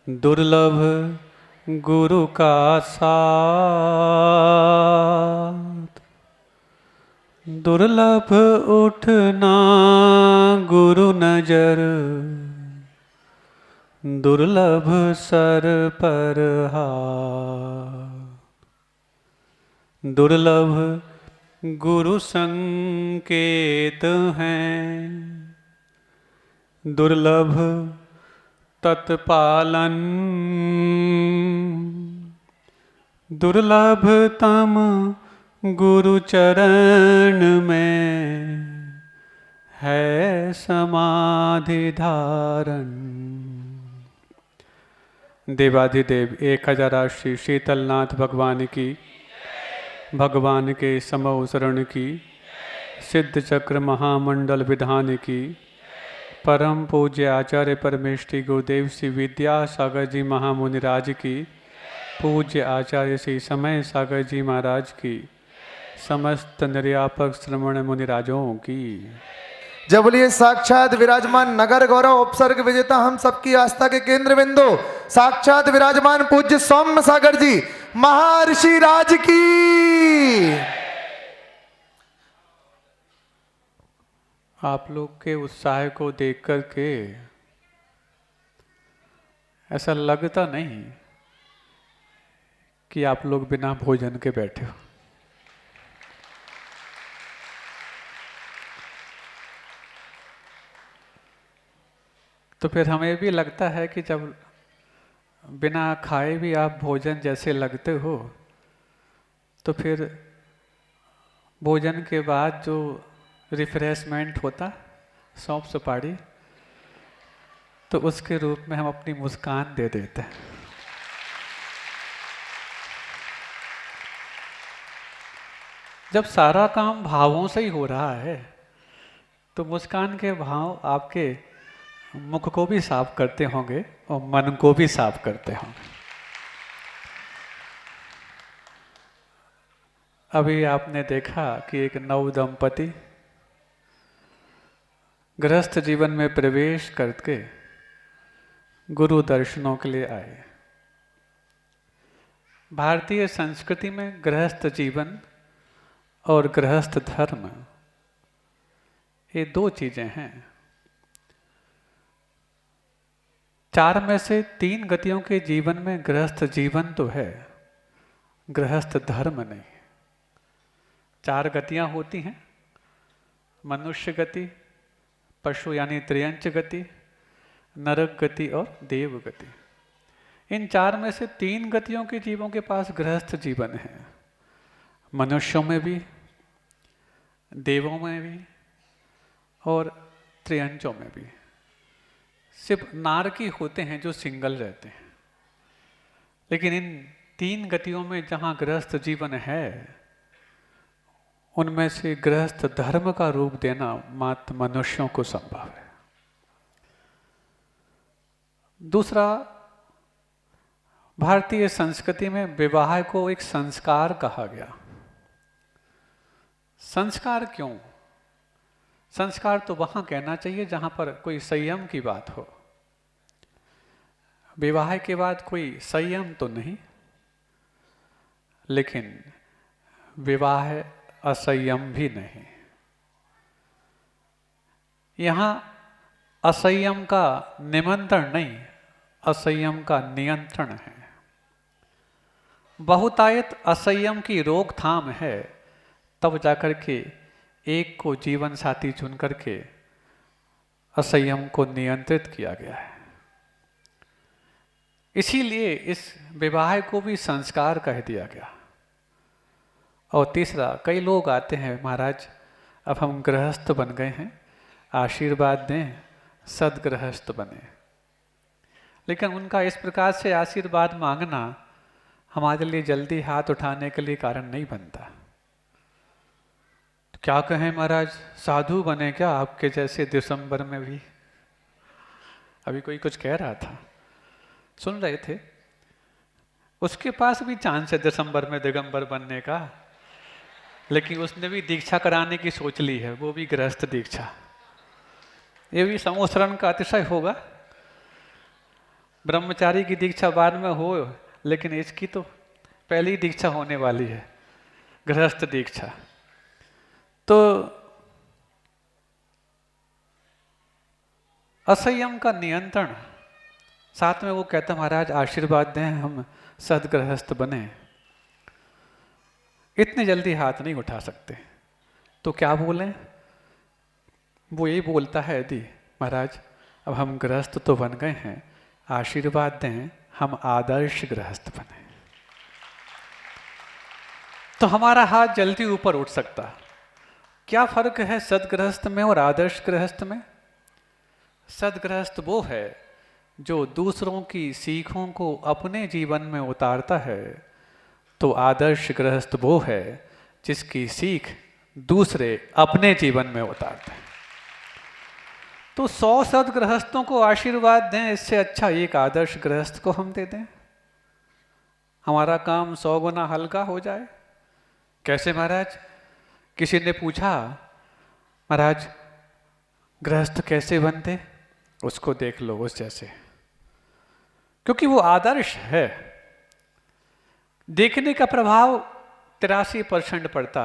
दुर्लभ गुरु का साथ, दुर्लभ उठना गुरु नजर, दुर्लभ सर पर हाथ, दुर्लभ गुरु संकेत हैं, दुर्लभ तत्पालन, दुर्लभतम गुरु चरण में है समाधि धारण। देवाधिदेव 1000 श्री शीतलनाथ भगवान की, भगवान के समो शरण की, सिद्ध चक्र महामंडल विधान की, परम पूज्य आचार्य परमेष्ठी गुरुदेव श्री विद्यासागर जी महामुनिराज की, पूज्य आचार्य श्री समय सागर जी महाराज की, समस्त निर्यापक श्रवण मुनिराजों की। जब बोलिए साक्षात विराजमान नगर गौरव उपसर्ग विजेता हम सबकी आस्था के केंद्र बिंदु साक्षात विराजमान पूज्य सौम्य सागर जी महर्षि राज की। आप लोग के उत्साह को देख कर के ऐसा लगता नहीं कि आप लोग बिना भोजन के बैठे हो। तो फिर हमें भी लगता है कि जब बिना खाए भी आप भोजन जैसे लगते हो, तो फिर भोजन के बाद जो रिफ्रेशमेंट होता सौंफ सुपारी, तो उसके रूप में हम अपनी मुस्कान दे देते हैं। जब सारा काम भावों से ही हो रहा है तो मुस्कान के भाव आपके मुख को भी साफ करते होंगे और मन को भी साफ करते होंगे। अभी आपने देखा कि एक नव दंपति गृहस्थ जीवन में प्रवेश करके गुरु दर्शनों के लिए आए। भारतीय संस्कृति में गृहस्थ जीवन और गृहस्थ धर्म ये दो चीजें हैं। 4 में से 3 गतियों के जीवन में गृहस्थ जीवन तो है, गृहस्थ धर्म नहीं। 4 गतियां होती हैं, मनुष्य गति, पशु यानी त्रियंच गति, नरक गति और देव गति। इन 4 में से 3 गतियों के जीवों के पास गृहस्थ जीवन है। मनुष्यों में भी, देवों में भी और त्रियंचों में भी। सिर्फ नारकी होते हैं जो सिंगल रहते हैं। लेकिन इन 3 गतियों में जहाँ गृहस्थ जीवन है, उनमें से गृहस्थ धर्म का रूप देना मात्र मनुष्यों को संभव है। दूसरा, भारतीय संस्कृति में विवाह को एक संस्कार कहा गया। संस्कार क्यों? संस्कार तो वहां कहना चाहिए जहां पर कोई संयम की बात हो। विवाह के बाद कोई संयम तो नहीं, लेकिन विवाह असंयम भी नहीं। यहां असंयम का निमंत्रण नहीं, असंयम का नियंत्रण है। बहुतायत असंयम की रोकथाम है, तब जाकर के एक को जीवन साथी चुन करके असंयम को नियंत्रित किया गया है। इसीलिए इस विवाह को भी संस्कार कह दिया गया। और तीसरा, कई लोग आते हैं, महाराज अब हम गृहस्थ बन गए हैं, आशीर्वाद दें, सदगृहस्थ बने। लेकिन उनका इस प्रकार से आशीर्वाद मांगना हमारे लिए जल्दी हाथ उठाने के लिए कारण नहीं बनता। तो क्या कहें महाराज, साधु बने क्या आपके जैसे दिसंबर में भी? अभी कोई कुछ कह रहा था, सुन रहे थे, उसके पास भी चांस है दिसंबर में दिगंबर बनने का, लेकिन उसने भी दीक्षा कराने की सोच ली है, वो भी गृहस्थ दीक्षा। ये भी समोसरण का अतिशय होगा। ब्रह्मचारी की दीक्षा बाद में हो, लेकिन इसकी तो पहली दीक्षा होने वाली है, गृहस्थ दीक्षा। तो असंयम का नियंत्रण, साथ में वो कहता महाराज आशीर्वाद दें हम सदगृहस्थ बने। इतनी जल्दी हाथ नहीं उठा सकते, तो क्या बोलें? वो यही बोलता है यदि महाराज अब हम गृहस्थ तो बन गए हैं, आशीर्वाद दें हम आदर्श गृहस्थ बने, तो हमारा हाथ जल्दी ऊपर उठ सकता। क्या फर्क है सदगृहस्थ में और आदर्श गृहस्थ में? सदगृहस्थ वो है जो दूसरों की सीखों को अपने जीवन में उतारता है, तो आदर्श गृहस्थ वो है जिसकी सीख दूसरे अपने जीवन में उतारते हैं। तो 100 सदगृहस्थों को आशीर्वाद दें, इससे अच्छा एक आदर्श गृहस्थ को हम दे दें, हमारा काम 100 गुना हल्का हो जाए। कैसे महाराज? किसी ने पूछा महाराज गृहस्थ कैसे बनते? उसको देख लो उस जैसे, क्योंकि वो आदर्श है। देखने का प्रभाव 83% पड़ता,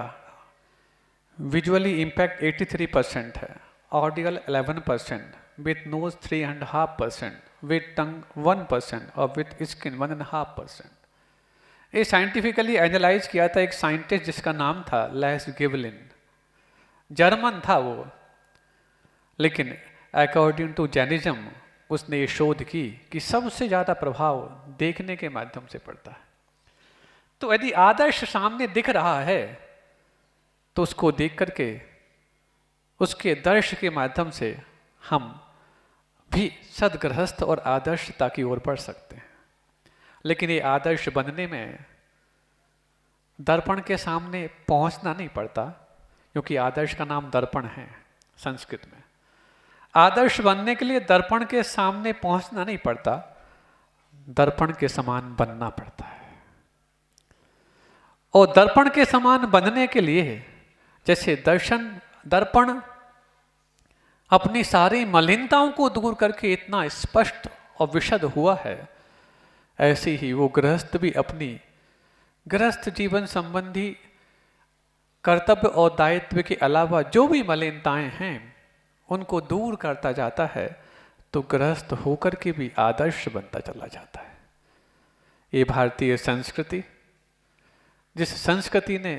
विजुअली इम्पैक्ट 83% है, ऑडियल 11%, विथ नोज 3.5%, विथ टंग 1% और विथ स्किन 1.5%। ये साइंटिफिकली एनालाइज किया था एक साइंटिस्ट जिसका नाम था लैस गिबलिन, जर्मन था वो, लेकिन अकॉर्डिंग टू जैनिज्म उसने ये शोध की कि सबसे ज़्यादा प्रभाव देखने के माध्यम से पड़ता है। तो यदि आदर्श सामने दिख रहा है तो उसको देख करके उसके दर्श के माध्यम से हम भी सदगृहस्थ और आदर्शता की ओर बढ़ सकते हैं। लेकिन ये आदर्श बनने में दर्पण के सामने पहुंचना नहीं पड़ता, क्योंकि आदर्श का नाम दर्पण है संस्कृत में। आदर्श बनने के लिए दर्पण के सामने पहुंचना नहीं पड़ता, दर्पण के समान बनना पड़ता है। और दर्पण के समान बनने के लिए जैसे दर्पण अपनी सारी मलिनताओं को दूर करके इतना स्पष्ट और विशद हुआ है, ऐसे ही वो गृहस्थ भी अपनी गृहस्थ जीवन संबंधी कर्तव्य और दायित्व के अलावा जो भी मलिनताएं हैं उनको दूर करता जाता है, तो गृहस्थ होकर के भी आदर्श बनता चला जाता है। ये भारतीय संस्कृति, जिस संस्कृति ने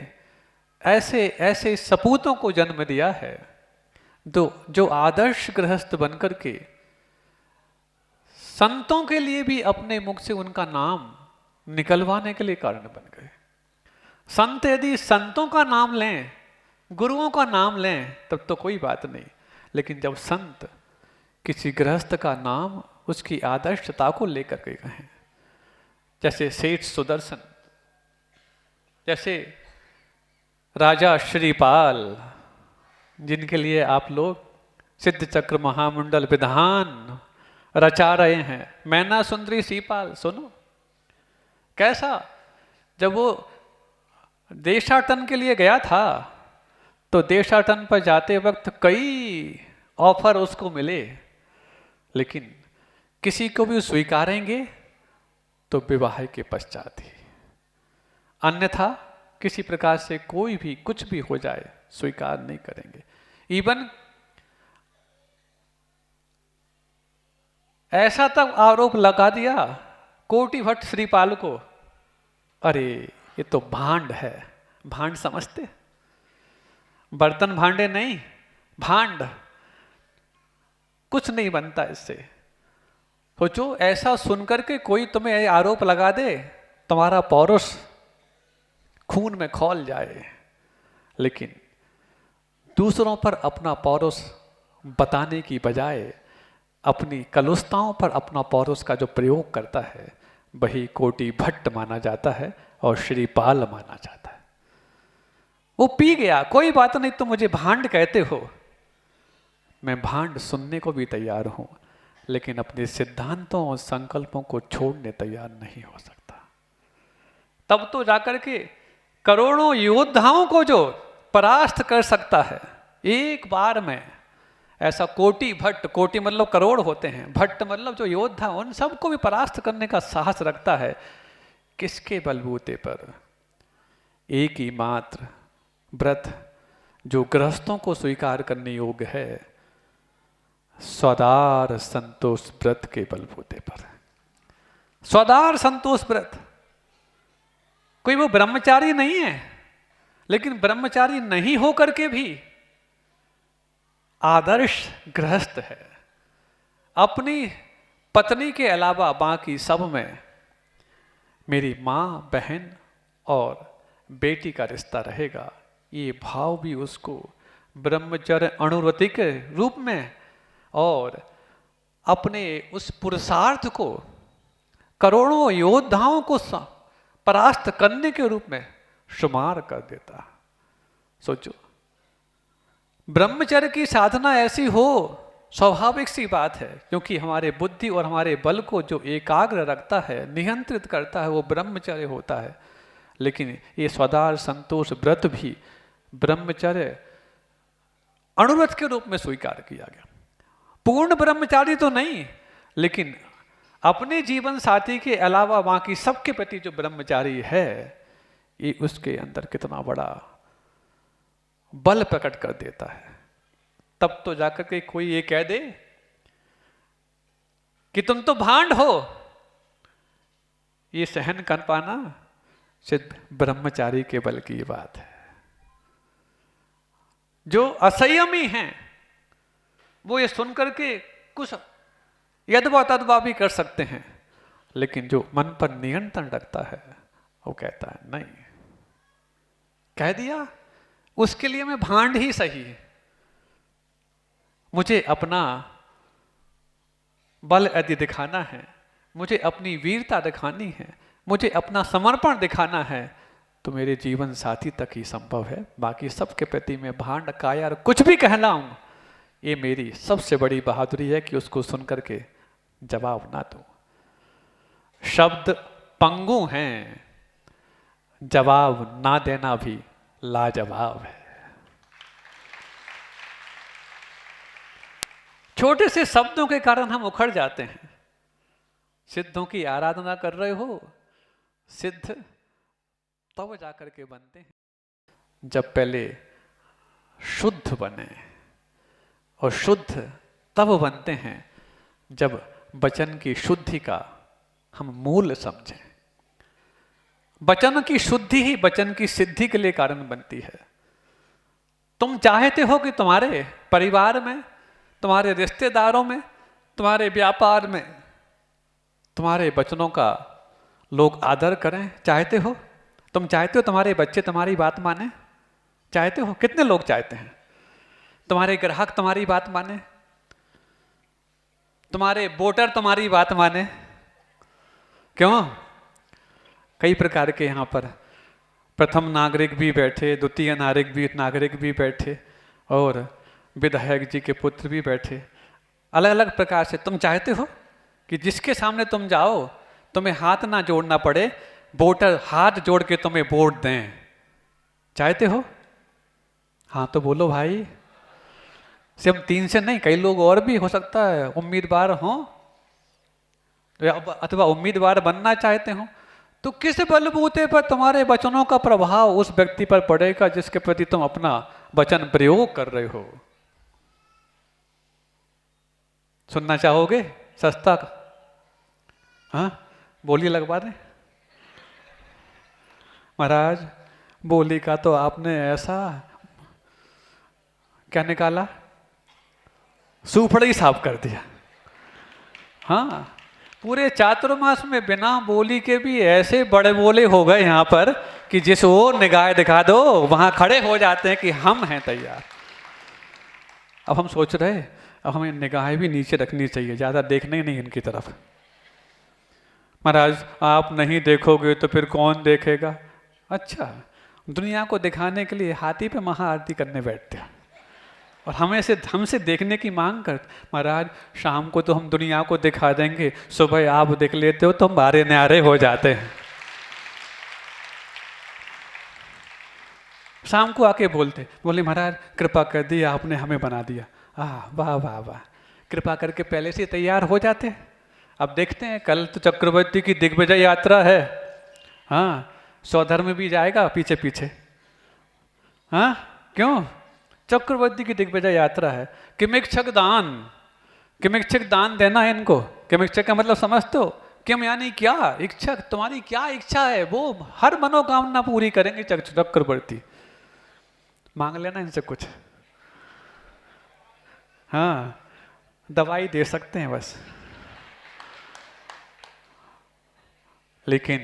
ऐसे ऐसे सपूतों को जन्म दिया है जो आदर्श गृहस्थ बनकर के संतों के लिए भी अपने मुख से उनका नाम निकलवाने के लिए कारण बन गए। संत यदि संतों का नाम लें, गुरुओं का नाम लें, तब तो कोई बात नहीं, लेकिन जब संत किसी गृहस्थ का नाम उसकी आदर्शता को लेकर के कहें, जैसे सेठ सुदर्शन, जैसे राजा श्रीपाल, जिनके लिए आप लोग सिद्ध चक्र महामंडल विधान रचा रहे हैं, मैना सुंदरी श्रीपाल, सुनो कैसा, जब वो देशाटन के लिए गया था तो देशाटन पर जाते वक्त कई ऑफर उसको मिले, लेकिन किसी को भी स्वीकारेंगे तो विवाह के पश्चात ही, अन्यथा किसी प्रकार से कोई भी कुछ भी हो जाए स्वीकार नहीं करेंगे। इवन ऐसा तक आरोप लगा दिया कोटि भट्ट श्रीपाल को, अरे ये तो भांड है, भांड समझते, बर्तन भांडे नहीं, भांड, कुछ नहीं बनता इससे। सोचो ऐसा सुनकर के कोई तुम्हें आरोप लगा दे, तुम्हारा पौरुष खून में खौल जाए, लेकिन दूसरों पर अपना पौरुष बताने की बजाय अपनी कलुषताओं पर अपना पौरुष का जो प्रयोग करता है वही कोटि भट्ट माना जाता है और श्रीपाल माना जाता है। वो पी गया, कोई बात नहीं, तुम मुझे भांड कहते हो, मैं भांड सुनने को भी तैयार हूं, लेकिन अपने सिद्धांतों और संकल्पों को छोड़ने तैयार नहीं हो सकता। तब तो जाकर के करोड़ों योद्धाओं को जो परास्त कर सकता है एक बार में, ऐसा कोटि भट्ट, कोटि मतलब करोड़ होते हैं, भट्ट मतलब जो योद्धा, उन सबको भी परास्त करने का साहस रखता है। किसके बलबूते पर? एक ही मात्र व्रत जो गृहस्थों को स्वीकार करने योग्य है, स्वदार संतोष व्रत के बलबूते पर। स्वदार संतोष व्रत। कोई वो ब्रह्मचारी नहीं है, लेकिन ब्रह्मचारी नहीं होकर के भी आदर्श गृहस्थ है। अपनी पत्नी के अलावा बाकी सब में मेरी माँ, बहन और बेटी का रिश्ता रहेगा, ये भाव भी उसको ब्रह्मचर्य अनुव्रति के रूप में और अपने उस पुरुषार्थ को करोड़ों योद्धाओं को परास्त करने के रूप में शुमार कर देता। सोचो, ब्रह्मचर्य की साधना ऐसी हो, स्वाभाविक सी बात है, क्योंकि हमारे बुद्धि और हमारे बल को जो एकाग्र रखता है, नियंत्रित करता है, वो ब्रह्मचर्य होता है। लेकिन ये स्वदार संतोष व्रत भी ब्रह्मचर्य अनुव्रत के रूप में स्वीकार किया गया। पूर्ण ब्रह्मचारी तो नहीं, लेकिन अपने जीवन साथी के अलावा बाकी सबके प्रति जो ब्रह्मचारी है, ये उसके अंदर कितना बड़ा बल प्रकट कर देता है। तब तो जाकर के कोई ये कह दे कि तुम तो भांड हो, ये सहन कर पाना सिर्फ ब्रह्मचारी के बल की बात है। जो असंयमी हैं वो ये सुनकर के कुछ यदवा तदवा भी कर सकते हैं, लेकिन जो मन पर नियंत्रण रखता है वो कहता है नहीं, कह दिया उसके लिए मैं भांड ही सही है। मुझे अपना बल यदि दिखाना है, मुझे अपनी वीरता दिखानी है, मुझे अपना समर्पण दिखाना है, तो मेरे जीवन साथी तक ही संभव है। बाकी सबके प्रति मैं भांड काया और कुछ भी कहलाऊं, ये मेरी सबसे बड़ी बहादुरी है कि उसको सुनकर के जवाब ना दूं। शब्द पंगु हैं, जवाब ना देना भी लाजवाब है। छोटे से शब्दों के कारण हम उखड़ जाते हैं। सिद्धों की आराधना कर रहे हो, सिद्ध तब जाकर के बनते हैं जब पहले शुद्ध बने, और शुद्ध तब बनते हैं जब वचन की शुद्धि का हम मूल समझें। वचन की शुद्धि ही वचन की सिद्धि के लिए कारण बनती है। तुम चाहते हो कि तुम्हारे परिवार में, तुम्हारे रिश्तेदारों में, तुम्हारे व्यापार में तुम्हारे वचनों का लोग आदर करें, चाहते हो? तुम चाहते हो तुम्हारे बच्चे तुम्हारी बात माने? चाहते हो? कितने लोग चाहते हैं? तुम्हारे ग्राहक तुम्हारी बात माने, तुम्हारे वोटर तुम्हारी बात माने? क्यों? कई प्रकार के यहाँ पर प्रथम नागरिक भी बैठे, द्वितीय नागरिक भी बैठे, और विधायक जी के पुत्र भी बैठे। अलग अलग प्रकार से तुम चाहते हो कि जिसके सामने तुम जाओ तुम्हें हाथ ना जोड़ना पड़े, वोटर हाथ जोड़ के तुम्हें वोट दें। चाहते हो? हाँ तो बोलो भाई। सिर्फ 3 से नहीं, कई लोग और भी हो सकता है उम्मीदवार हों, अथवा उम्मीदवार बनना चाहते हो, तो किस बलबूते पर तुम्हारे वचनों का प्रभाव उस व्यक्ति पर पड़ेगा जिसके प्रति तुम अपना वचन प्रयोग कर रहे हो? सुनना चाहोगे? सस्ता का, हाँ बोली लगवा दें। महाराज बोली का तो आपने ऐसा क्या निकाला, सूफड़ ही साफ कर दिया। हाँ, पूरे चातुर्मास में बिना बोली के भी ऐसे बड़े बोले हो गए यहाँ पर कि जिस ओर निगाह दिखा दो वहां खड़े हो जाते हैं कि हम हैं तैयार। अब हम सोच रहे, अब हमें निगाहें भी नीचे रखनी चाहिए, ज़्यादा देखना ही नहीं इनकी तरफ। महाराज आप नहीं देखोगे तो फिर कौन देखेगा? अच्छा, दुनिया को दिखाने के लिए हाथी पे महाआरती करने बैठते हैं और हमसे देखने की मांग कर। महाराज शाम को तो हम दुनिया को दिखा देंगे, सुबह आप देख लेते हो तो हम बारे न्यारे हो जाते हैं। शाम को आके बोले महाराज कृपा कर दी, आपने हमें बना दिया। वाह वाह वाह, कृपा करके पहले से तैयार हो जाते। अब देखते हैं, कल तो चक्रवर्ती की दिग्विजय यात्रा है। हाँ, स्वधर्म भी जाएगा पीछे पीछे। हाँ, क्यों? चक्रवर्ती की दिग्विजय यात्रा है। किमिक्षक दान, किमिक्षक दान देना है इनको। किमिक्षक का मतलब समझते हो? किम यानी क्या, इच्छक, तुम्हारी क्या इच्छा है वो हर मनोकामना पूरी करेंगे चक्रवर्ती। मांग लेना इनसे कुछ। हाँ, दवाई दे सकते हैं बस। लेकिन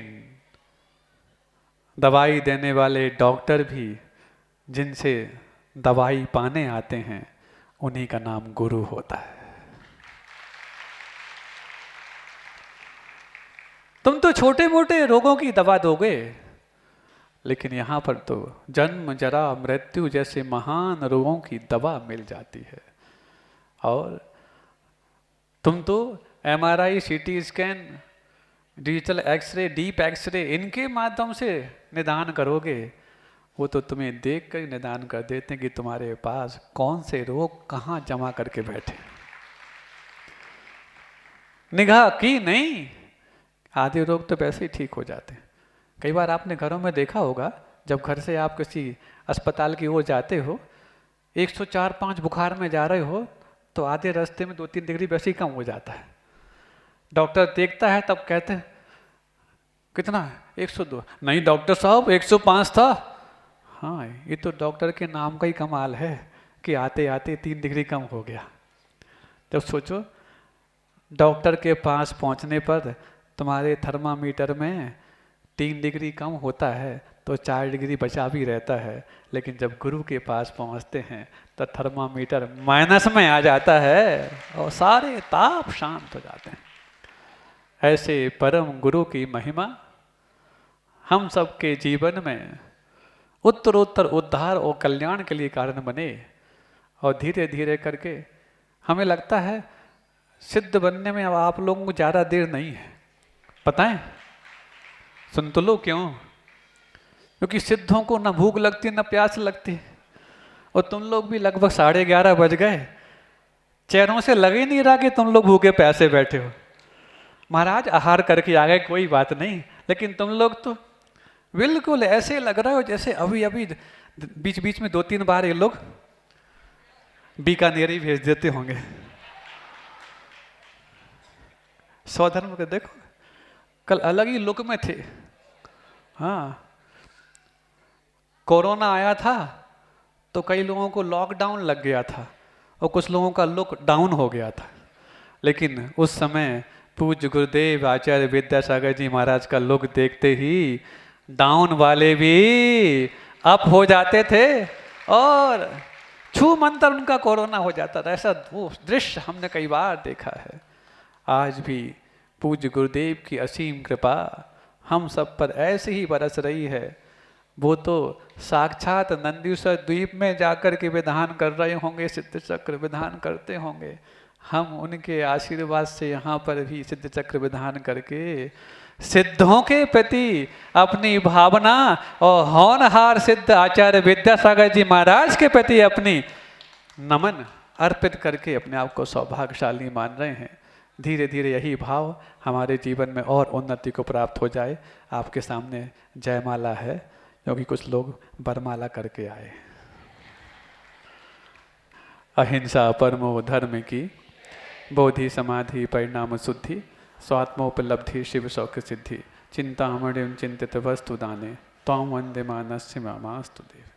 दवाई देने वाले डॉक्टर भी जिनसे दवाई पाने आते हैं, उन्हीं का नाम गुरु होता है। तुम तो छोटे मोटे रोगों की दवा दोगे, लेकिन यहाँ पर तो जन्म जरा मृत्यु जैसे महान रोगों की दवा मिल जाती है। और तुम तो MRI, CT scan, digital X-ray, deep X-ray, इनके माध्यम से निदान करोगे। वो तो तुम्हें देख कर निदान कर देते हैं कि तुम्हारे पास कौन से रोग कहाँ जमा करके बैठे। निगाह की नहीं, आधे रोग तो वैसे ही ठीक हो जाते हैं। कई बार आपने घरों में देखा होगा, जब घर से आप किसी अस्पताल की ओर जाते हो, 104-5 बुखार में जा रहे हो, तो आधे रास्ते में 2-3 डिग्री वैसे ही कम हो जाता है। डॉक्टर देखता है तब कहते हैं कितना है, 102। नहीं डॉक्टर साहब 105 था। हाँ, ये तो डॉक्टर के नाम का ही कमाल है कि आते आते 3 डिग्री कम हो गया। जब सोचो डॉक्टर के पास पहुंचने पर तुम्हारे थर्मामीटर में 3 डिग्री कम होता है तो 4 डिग्री बचा भी रहता है, लेकिन जब गुरु के पास पहुंचते हैं तो थर्मामीटर माइनस में आ जाता है और सारे ताप शांत हो जाते हैं। ऐसे परम गुरु की महिमा हम सबके जीवन में उत्तरोत्तर उद्धार और कल्याण के लिए कारण बने। और धीरे धीरे करके हमें लगता है सिद्ध बनने में अब आप लोगों को ज़्यादा देर नहीं है। पता है? सुन तो लो क्यों? क्योंकि सिद्धों को न भूख लगती न प्यास लगती, और तुम लोग भी लगभग 11:30 बज गए, चेहरों से लग ही नहीं रहा कि तुम लोग भूखे प्यासे बैठे हो। महाराज आहार करके आ गए, कोई बात नहीं, लेकिन तुम लोग तो बिल्कुल ऐसे लग रहे हो जैसे अभी अभी बीच बीच में 2-3 बार ये लोग बीकानेर ही भेज देते होंगे। स्वधर्म के देखो, कल अलग ही लुक में थे। हाँ, कोरोना आया था तो कई लोगों को लॉकडाउन लग गया था और कुछ लोगों का लुक डाउन हो गया था, लेकिन उस समय पूज्य गुरुदेव आचार्य विद्यासागर जी महाराज का लुक देखते ही डाउन वाले भी अप हो जाते थे और छू मंतर उनका कोरोना हो जाता था। ऐसा वो दृश्य हमने कई बार देखा है। आज भी पूज्य गुरुदेव की असीम कृपा हम सब पर ऐसे ही बरस रही है। वो तो साक्षात नंदीश्वर द्वीप में जाकर के विधान कर रहे होंगे, सिद्ध चक्र विधान करते होंगे। हम उनके आशीर्वाद से यहाँ पर भी सिद्ध चक्र विधान करके सिद्धों के प्रति अपनी भावना और होनहार सिद्ध आचार्य विद्यासागर जी महाराज के प्रति अपनी नमन अर्पित करके अपने आप को सौभाग्यशाली मान रहे हैं। धीरे धीरे यही भाव हमारे जीवन में और उन्नति को प्राप्त हो जाए। आपके सामने जयमाला है, क्योंकि कुछ लोग बरमाला करके आए। अहिंसा परमो धर्म की, बोधि समाधि परिणाम शुद्धि, स्वात्मोपलब्धि शिव सौख्य सिद्धि, चिंतामणिं चिंतित वस्तु दाने, त्वां वंदे मानस्य ममास्तु देव।